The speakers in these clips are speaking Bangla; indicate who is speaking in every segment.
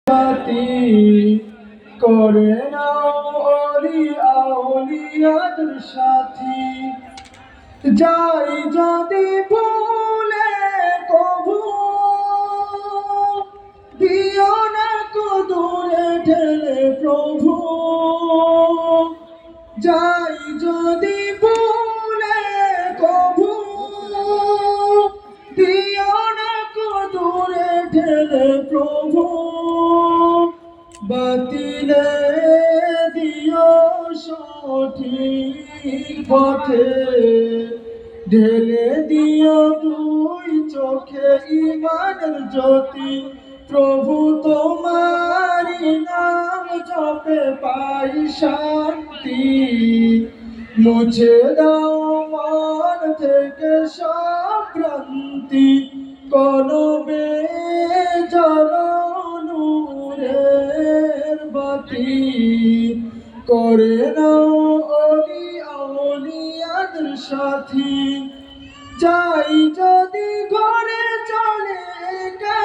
Speaker 1: সাথী করে নাও অলিয়া আউলিয়াদের সাথী। যাই যদি ভুলে কভু, দিও না কো দূরে ঠেলে প্রভু। যাই যদি ভুলে কভু, দিও না কো দূরে ঠেলে প্রভু। বাতিলে দিও সঠিক পথে, ঢেলে দিও দুই চোখে ঈমানের জ্যোতি। প্রভু তোমারি নাম জপে পাই শান্তি। মুছে দাও মন থেকে সব ভ্রান্তি, কলবে জ্বালো নূরের বাতি। করে নাও অলিয়া আউলিয়াদের সাথী। যাই যদি ঘরে চলে একা,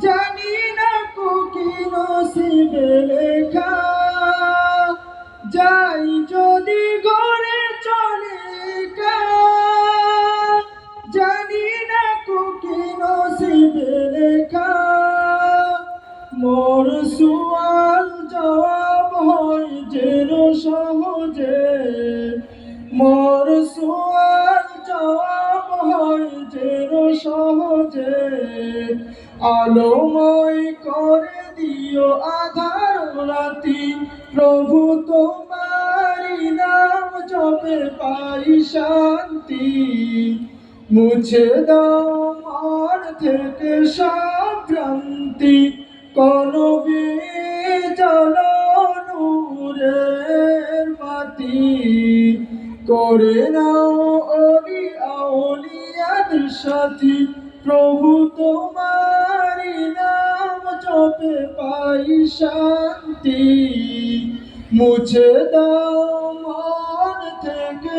Speaker 1: জানি না কো কি নসিবে লেখা। যাই যদি ঘরে চলে একা, জানি না কো কি নসিবে লেখা। মোর সুয়াল জবাব হয় যেন সহজে, মোর সুয়াল জবাব হয় যেন সহজে। আলোময় করে দিও আধার রাতি, প্রভু তোমারি নাম জপে পাই শান্তি। মুছে দাও মন থেকে সব ভ্রান্তি, কলবে জ্বালো নূরের বাতি। করে নাও অলিয়া আউলিয়াদের সাথী, প্রভু তোমারি নাম জপে পাই শান্তি। মুছে দাও মন থেকে